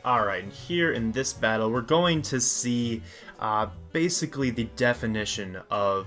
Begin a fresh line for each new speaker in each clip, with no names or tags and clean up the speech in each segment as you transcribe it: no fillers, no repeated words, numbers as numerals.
Alright, and here in this battle, we're going to see basically the definition of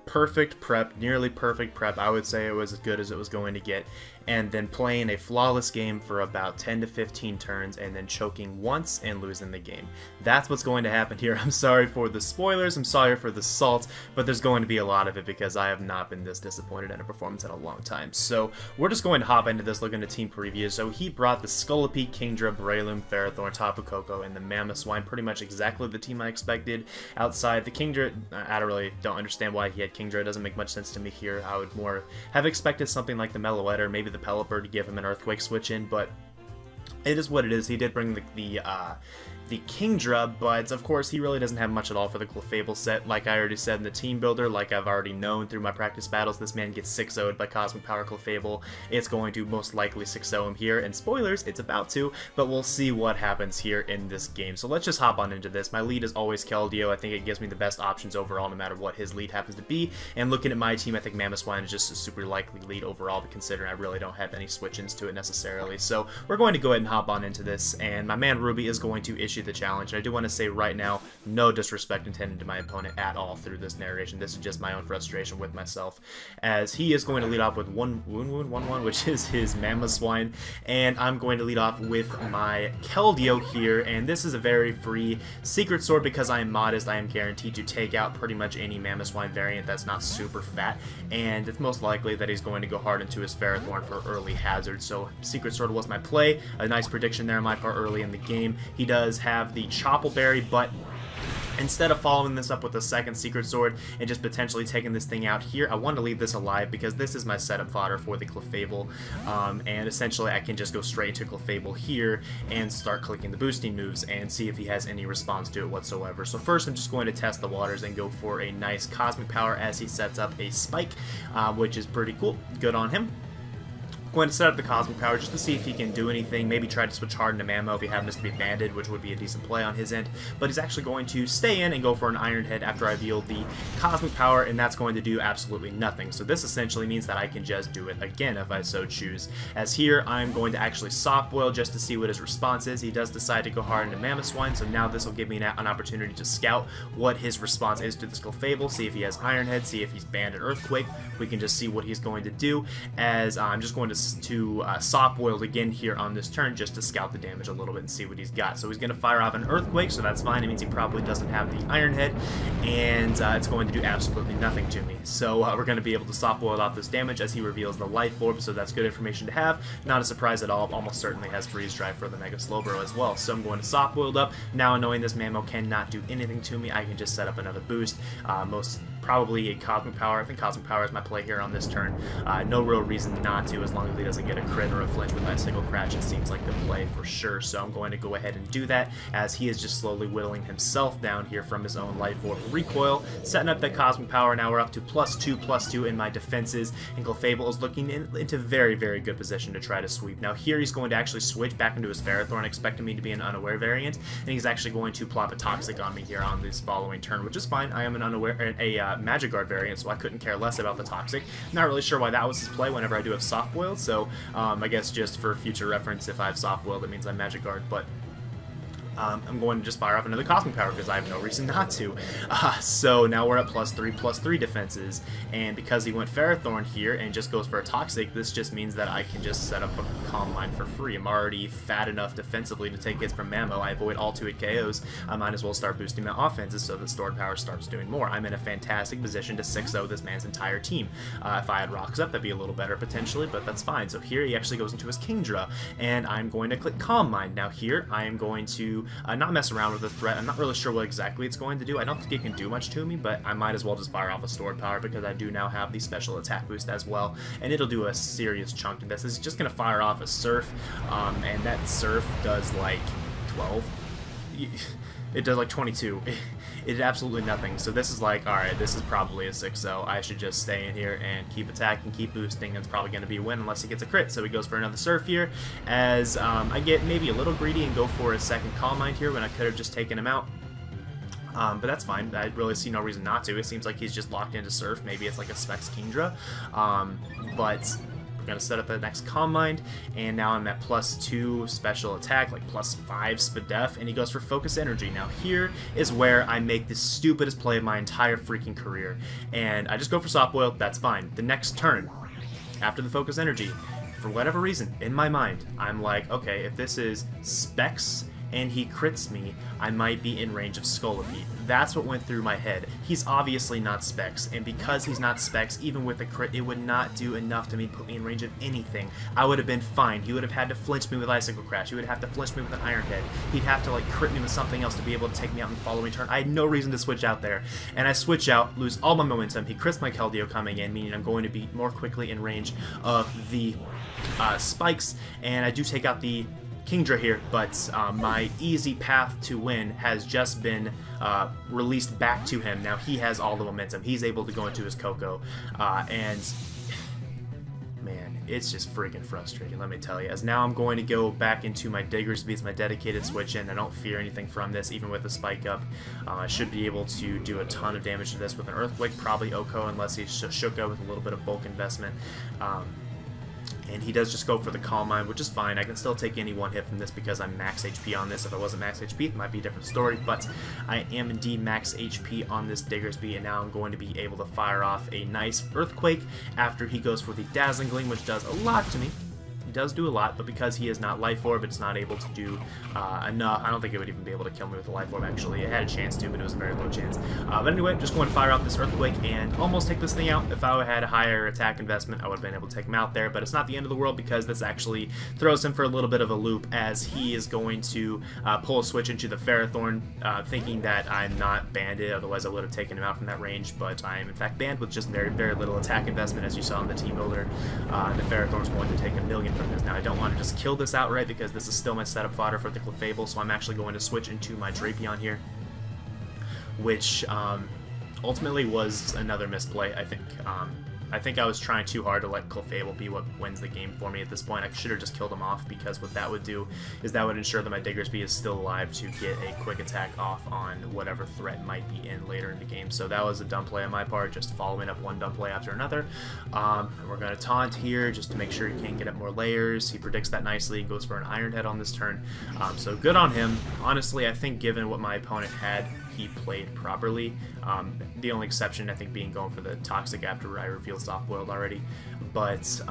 perfect prep, nearly perfect prep. I would say it was as good as it was going to get, and then playing a flawless game for about 10 to 15 turns and then choking once and losing the game. That's what's going to happen here. I'm sorry for the spoilers, I'm sorry for the salt, but there's going to be a lot of it because I have not been this disappointed in a performance in a long time. So we're just going to hop into this, look into team previews. So he brought the Scolipede, Kingdra, Breloom, Ferrothorn, Tapu Koko, and the Mammoth Swine, pretty much exactly the team I expected. Outside the Kingdra, I really don't understand why he had Kingdra. It doesn't make much sense to me here. I would more have expected something like the Meloetta or maybe the Pelipper to give him an Earthquake switch in, but it is what it is. He did bring the Kingdra, but of course he really doesn't have much at all for the Clefable set. Like I already said in the team builder, like I've already known through my practice battles, this man gets 6-0'd by Cosmic Power Clefable. It's going to most likely 6-0 him here, and spoilers, it's about to, but we'll see what happens here in this game. So let's just hop on into this. My lead is always Keldeo. I think it gives me the best options overall no matter what his lead happens to be, and looking at my team, I think Mammoth Swine is just a super likely lead overall, considering I really don't have any switch-ins to it necessarily. So we're going to go ahead and hop on into this, and my man Ruby is going to issue the challenge. I do want to say right now, no disrespect intended to my opponent at all through this narration. This is just my own frustration with myself, as he is going to lead off with one Wound, which is his Mammoth Swine, and I'm going to lead off with my Keldeo here, and this is a very free Secret Sword because I am modest. I am guaranteed to take out pretty much any Mammoth Swine variant that's not super fat, and it's most likely that he's going to go hard into his Ferrothorn for early hazard, so Secret Sword was my play. A nice prediction there on my part early in the game. He does have the Choppleberry, but instead of following this up with a second Secret Sword and just potentially taking this thing out here, I want to leave this alive because this is my setup fodder for the Clefable, and essentially I can just go straight into Clefable here and start clicking the boosting moves and see if he has any response to it whatsoever. So first I'm just going to test the waters and go for a nice Cosmic Power as he sets up a Spike, which is pretty cool. Good on him. Going to set up the Cosmic Power just to see if he can do anything, maybe try to switch hard into Mammo if he happens to be banded, which would be a decent play on his end, but he's actually going to stay in and go for an Iron Head after I reveal the Cosmic Power, and that's going to do absolutely nothing. So this essentially means that I can just do it again if I so choose, as here I'm going to actually Soft Boil just to see what his response is. He does decide to go hard into Mammoth Swine, so now this will give me an opportunity to scout what his response is to this Clefable, see if he has Iron Head, see if he's banded Earthquake. We can just see what he's going to do, as I'm just going to Soft Boiled again here on this turn just to scout the damage a little bit and see what he's got. So he's going to fire off an Earthquake, so that's fine. It means he probably doesn't have the Iron Head, and it's going to do absolutely nothing to me. So we're going to be able to Soft Boil off this damage as he reveals the Life Orb, so that's good information to have. Not a surprise at all. Almost certainly has Freeze Drive for the Mega Slowbro as well. So I'm going to Soft Boiled up. Now knowing this Mammo cannot do anything to me, I can just set up another boost. Most probably a Cosmic Power. I think Cosmic Power is my play here on this turn. No real reason not to, as long as he doesn't get a crit or a flinch with Icicle Crash. It seems like the play for sure, so I'm going to go ahead and do that, as he is just slowly whittling himself down here from his own Life Orb recoil, setting up that Cosmic Power. Now we're up to +2/+2 in my defenses, and Clefable is looking into very, very good position to try to sweep. Now here he's going to actually switch back into his Ferrothorn, expecting me to be an Unaware variant, and he's actually going to plop a Toxic on me here on this following turn, which is fine. I am an Unaware, Magic Guard variant, so I couldn't care less about the Toxic. Not really sure why that was his play whenever I do have Soft Boiled, so I guess just for future reference, if I have Soft Boiled, it means I'm Magic Guard, but I'm going to just fire off another Cosmic Power because I have no reason not to. So now we're at +3/+3 defenses, and because he went Ferrothorn here and just goes for a Toxic, this just means that I can just set up a Calm Mind for free. I'm already fat enough defensively to take hits from Mammo. I avoid all 2-hit KOs. I might as well start boosting my offenses so that Stored Power starts doing more. I'm in a fantastic position to 6-0 this man's entire team. If I had Rocks up, that'd be a little better potentially, but that's fine. So here he actually goes into his Kingdra, and I'm going to click Calm Mind. Now here I am going to not mess around with the threat. I'm not really sure what exactly it's going to do. I don't think it can do much to me, but I might as well just fire off a Stored Power because I do now have the special attack boost as well, and it'll do a serious chunk to this. It's just going to fire off a Surf, and that Surf does like 12. It does like 22. It did absolutely nothing. So this is like, alright, this is probably a 6-0. I should just stay in here and keep attacking, keep boosting. It's probably going to be a win unless he gets a crit. So he goes for another Surf here, as I get maybe a little greedy and go for a second Calm Mind here when I could have just taken him out. But that's fine. I really see no reason not to. It seems like he's just locked into Surf. Maybe it's like a Specs Kingdra. But We're going to set up the next Calm Mind, and now I'm at +2 special attack, like +5 Spadef, and he goes for Focus Energy. Now here is where I make the stupidest play of my entire freaking career, and I just go for Soft Boil. That's fine. The next turn, after the Focus Energy, for whatever reason, in my mind, I'm like, okay, if this is Specs and he crits me, I might be in range of Scolipede. That's what went through my head. He's obviously not Specs, and because he's not Specs, even with a crit, it would not do enough to put me in range of anything. I would have been fine. He would have had to flinch me with Icicle Crash. He would have to flinch me with an Iron Head. He'd have to like crit me with something else to be able to take me out in the following turn. I had no reason to switch out there, and I switch out, lose all my momentum. He crits my Keldeo coming in, meaning I'm going to be more quickly in range of the spikes, and I do take out the Kingdra here, but my easy path to win has just been released back to him. Now he has all the momentum. He's able to go into his Coco, and man, it's just freaking frustrating, let me tell you. As now I'm going to go back into my Diggersby. It's my dedicated switch in. I don't fear anything from this, even with the spike up. I should be able to do a ton of damage to this with an Earthquake, probably Oko, unless he's Shuka with a little bit of bulk investment. And he does just go for the Calm Mind, which is fine. I can still take any one hit from this because I'm max HP on this. If I wasn't max HP, it might be a different story, but I am indeed max HP on this Diggersby, and now I'm going to be able to fire off a nice Earthquake after he goes for the Dazzling Gleam, which does a lot to me. He does do a lot, but because he is not Life Orb, it's not able to do enough. I don't think it would even be able to kill me with a Life Orb, actually. It had a chance to, but it was a very low chance. But anyway, just going to fire off this Earthquake and almost take this thing out. If I had a higher attack investment, I would have been able to take him out there, but it's not the end of the world because this actually throws him for a little bit of a loop, as he is going to pull a switch into the Ferrothorn, thinking that I'm not banded, otherwise I would have taken him out from that range, but I am in fact banned with just very, very little attack investment, as you saw in the team builder. The Ferrothorn is going to take 1,000,000 from this. Now, I don't want to just kill this outright because this is still my setup fodder for the Clefable, so I'm actually going to switch into my Drapion here, which ultimately was another misplay, I think. I think I was trying too hard to let Clefable be what wins the game for me at this point. I should have just killed him off, because what that would do is that would ensure that my Diggersby is still alive to get a quick attack off on whatever threat might be in later in the game. So that was a dumb play on my part, just following up one dumb play after another. And we're going to taunt here just to make sure he can't get up more layers. He predicts that nicely and goes for an Iron Head on this turn. So good on him. Honestly, I think given what my opponent had, he played properly. The only exception, I think, being going for the Toxic after I revealed Soft Boiled already. But,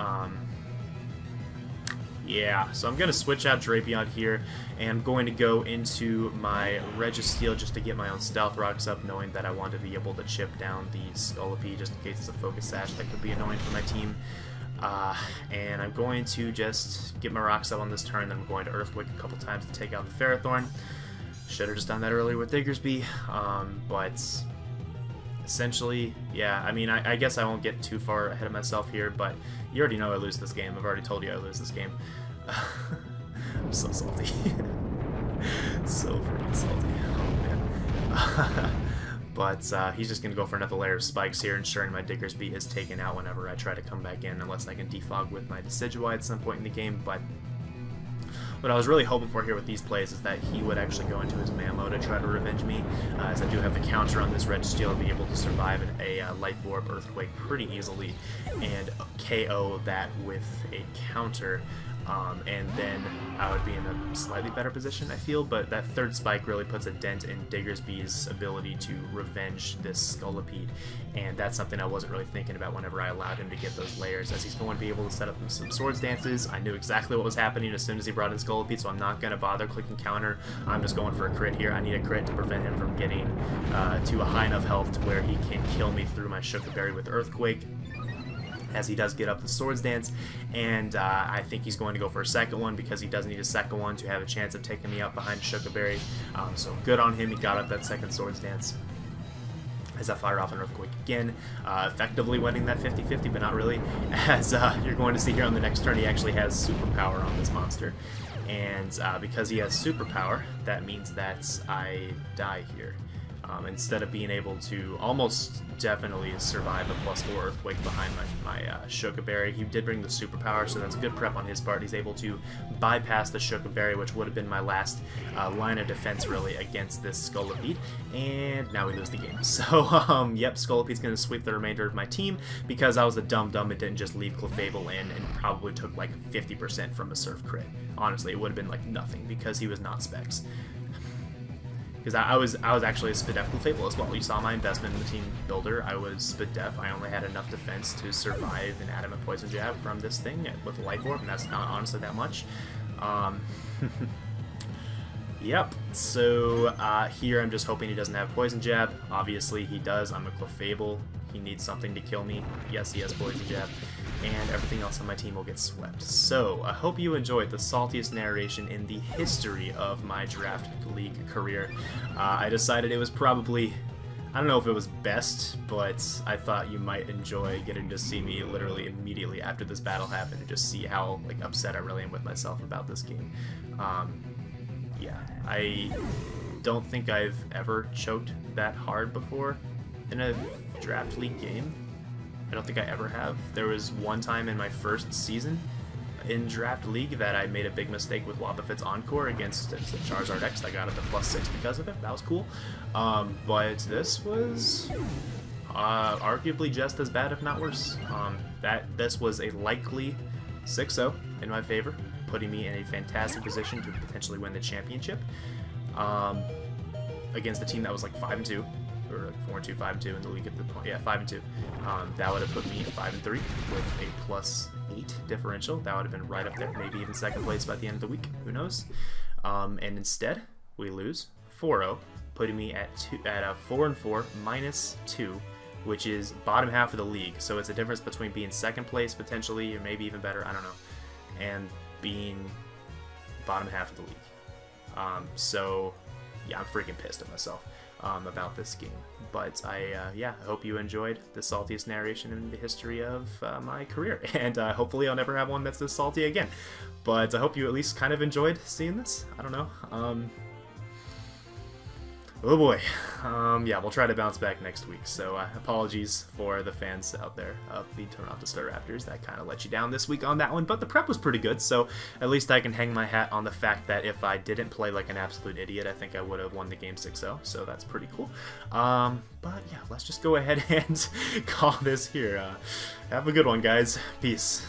yeah, so I'm going to switch out Drapion here, and I'm going to go into my Registeel just to get my own Stealth Rocks up, knowing that I want to be able to chip down the Scolipede just in case it's a Focus Sash that could be annoying for my team. And I'm going to just get my rocks up on this turn, then I'm going to Earthquake a couple times to take out the Ferrothorn. Should have just done that earlier with Diggersby, but essentially, yeah, I mean, I guess I won't get too far ahead of myself here, but you already know I lose this game. I've already told you I lose this game. I'm so salty. So freaking salty. Oh, man. But he's just going to go for another layer of spikes here, ensuring my Diggersby is taken out whenever I try to come back in, unless I can defog with my Decidueye at some point in the game. But what I was really hoping for here with these plays is that he would actually go into his Mammo to try to revenge me, as I do have the counter on this Registeel to be able to survive a Life Orb Earthquake pretty easily and KO that with a counter. And then I would be in a slightly better position, I feel, but that third spike really puts a dent in Diggersby's ability to revenge this Scolipede, and that's something I wasn't really thinking about whenever I allowed him to get those layers, as he's going to be able to set up some Swords Dances. I knew exactly what was happening as soon as he brought in Scolipede, so I'm not going to bother clicking counter. I'm just going for a crit here. I need a crit to prevent him from getting to a high enough health to where he can kill me through my Shuka Berry with Earthquake, as he does get up the Swords Dance, and I think he's going to go for a second one because he does need a second one to have a chance of taking me out behind Shuka Berry. So good on him, he got up that second Swords Dance. As I fire off an Earthquake again, effectively winning that 50-50, but not really, as you're going to see here on the next turn, he actually has Superpower on this monster. And because he has Superpower, that means that I die here. instead of being able to almost definitely survive a +4 Earthquake behind my Sugar Berry. He did bring the Superpower, so that's good prep on his part. He's able to bypass the Sugar Berry, which would have been my last line of defense, really, against this Scolipede, and now we lose the game. So, yep, Scolipede's going to sweep the remainder of my team, because I was a dumb and didn't just leave Clefable in and probably took like 50% from a Surf crit. Honestly, it would have been like nothing, because he was not Specs. Because I was actually a Spidef Clefable as well. You saw my investment in the team builder. I was Spidef. I only had enough defense to survive an Adamant Poison Jab from this thing with a Life Orb, and that's not honestly that much. Yep, so here I'm just hoping he doesn't have Poison Jab. Obviously he does. I'm a Clefable. He needs something to kill me. Yes, he has Poison Jab. And everything else on my team will get swept. So, I hope you enjoyed the saltiest narration in the history of my Draft League career. I decided it was probably, I don't know if it was best, but I thought you might enjoy getting to see me literally immediately after this battle happened, and just see how like upset I really am with myself about this game. Yeah, I don't think I've ever choked that hard before in a Draft League game. I don't think I ever have. There was one time in my first season in Draft League that I made a big mistake with Wobbuffet's Encore against Charizard X. I got it to +6 because of it. That was cool. But this was arguably just as bad, if not worse. This was a likely 6-0 in my favor, putting me in a fantastic position to potentially win the championship against a team that was like 5-2. Or 4-2, 5-2 in the league at the point. Yeah, 5-2. That would have put me at 5-3 with a +8 differential. That would have been right up there, maybe even second place by the end of the week. Who knows? And instead, we lose 4-0, putting me at 4-4 -2, which is bottom half of the league. So it's a difference between being second place potentially, or maybe even better, I don't know, and being bottom half of the league. So yeah, I'm freaking pissed at myself about this game. But yeah, I hope you enjoyed the saltiest narration in the history of my career, and hopefully I'll never have one that's this salty again. But I hope you at least kind of enjoyed seeing this. I don't know. Oh boy. Yeah, we'll try to bounce back next week, so apologies for the fans out there of the Toronto Star Raptors. That kind of let you down this week on that one, but the prep was pretty good, so at least I can hang my hat on the fact that if I didn't play like an absolute idiot, I think I would have won the game 6-0, so that's pretty cool. But yeah, let's just go ahead and call this here. Have a good one, guys. Peace.